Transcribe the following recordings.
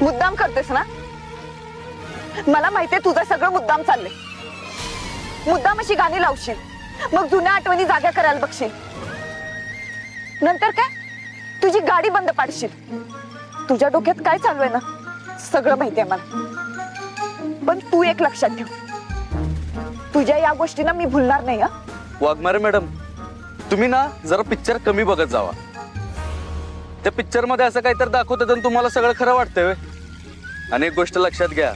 मुद्दाम करतेस ना? मला माहितीये तुझं सगळं मुद्दाम चाललंय. मुद्दाम अशी गाणी लावशील, मग जुन्या आठवणी जाग्या करायला बघशील. नंतर काय तुझी गाडी बंद पाडशील. तुझ्या डोक्यात काय चालू आहे ना सगळं माहितीये मला. पण तू एक लक्षात ठेव, तुझ्या या गोष्टींना मी भुलणार नाही. वाघमारे मॅडम, तुम्ही ना जरा पिक्चर कमी बघत जावा. त्या पिक्चर मध्ये असं काहीतरी दाखवतात आणि तुम्हाला सगळं खरं वाटतंय. आणि एक गोष्ट लक्षात घ्या,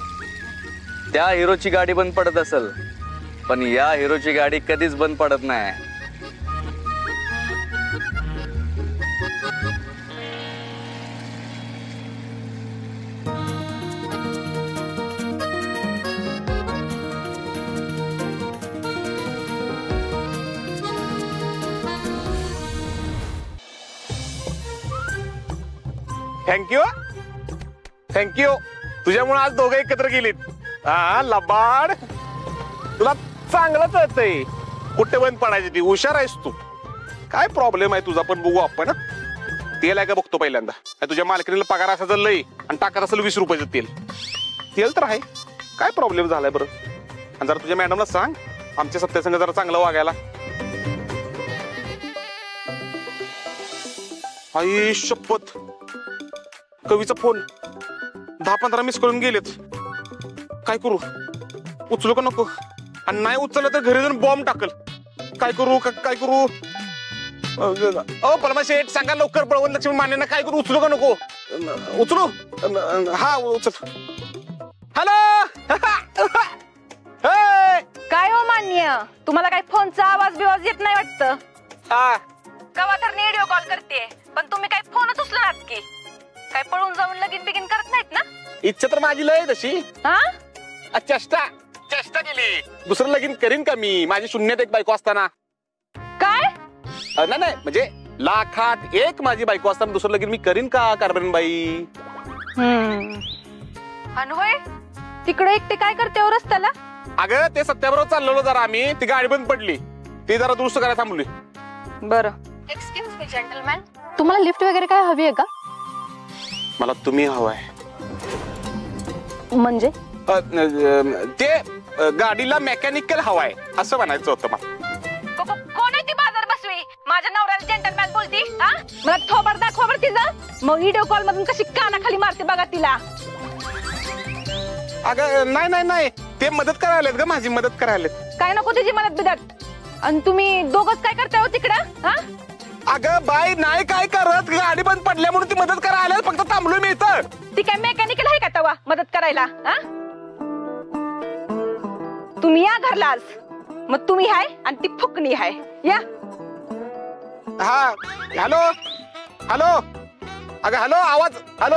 त्या हिरोची गाडी बंद पडत असेल, पण या हिरोची गाडी कधीच बंद पडत नाही. Thank you thank you. तुझ्यामुळे आज दोघे एकत्र गेलीत. हा लबाड, तुला चांगलं कळतंय कुठे बंद पडायची. ती हुशार आहेस तू. काय प्रॉब्लेम आहे तुझा पण बघू आपण. तेल आहे का बघतो पहिल्यांदा. तुझ्या मालकीला पगार असा लय आणि टाकत असेल 20 रुपयाचं तेल. तेल तर आहे. काय प्रॉब्लेम झालाय बरं? आणि जरा तुझ्या मॅडमला सांग आमच्या सत्यासंग जरा चांगलं वागायला. आई शपथ, कवीचा फोन 10-15 मिस करून गेलेत. काय करू? उचलू का नको? आणि नाही उचललं तर घरी जाऊन बॉम्ब टाकल. काय करू काय करू? परमा शेठ सांगा लवकर, पळवून लक्ष्मी मान्यांना. काय करू? उचलू का नको? उचलू? हा उचल. हॅलो. काय हो मान्य, तुम्हाला काय फोनचा आवाज बिवाज येत नाही वाटतं? हा कवा तर व्हिडिओ कॉल करते, पण तुम्ही काय फोनच उचलणार की काय? पळून जाऊन लगीन बिगीन करत नाहीत ना? इच्छा तर माझी लय तशी. हा चेष्टा चेष्टा केली. दुसरं लगीन करीन का मी? माझी शून्यात एक बायको असताना. काय? नाही नाही, म्हणजे लाखात एक माझी बायको असताना दुसरं लगीन मी करीन का कारभारीन बाई? आणि होय, तिकडे एकटे काय करते हो रस्त्याला? अगं ते सत्याबरोबर चाललेलो जरा आम्ही. ती गाडी बंद पडली, ती जरा दुरुस्त करायला थांबली. बरं. एक्सक्यूज मी जेंटलमॅन, तुम्हाला लिफ्ट वगैरे काय हवी आहे का? मला तुम्ही हवाय. म्हणजे ते गाडीला मेकॅनिकल हवाय असं म्हणायचं होतं मला. कोण आहे ती बाजार बसवी? माझ्या नवऱ्याला जेंटलमॅन बोलती? मला थोबर दाखवा बरं तिचं. मग व्हिडिओ कॉल मधून कशी कानाखाली मारते बघा तिला. अगं नाही नाही नाही, ते मदत करायला ग, माझी मदत करायला. काय नको तिची मदत बिदत. आणि तुम्ही दोघच काय करताय हो तिकडं? अगं बाई नाही काय करत, गाडी बंद पडल्या म्हणून ती मदत करायला फक्त थांबलोय मी इथं. ती काय मेकॅनिकल आहे का तवा मदत करायला? तुम्ही या घरला आज. मग तुम्ही हाय आणि ती फुकणी हाय. या. हा हॅलो हॅलो. अगं हॅलो, आवाज हॅलो.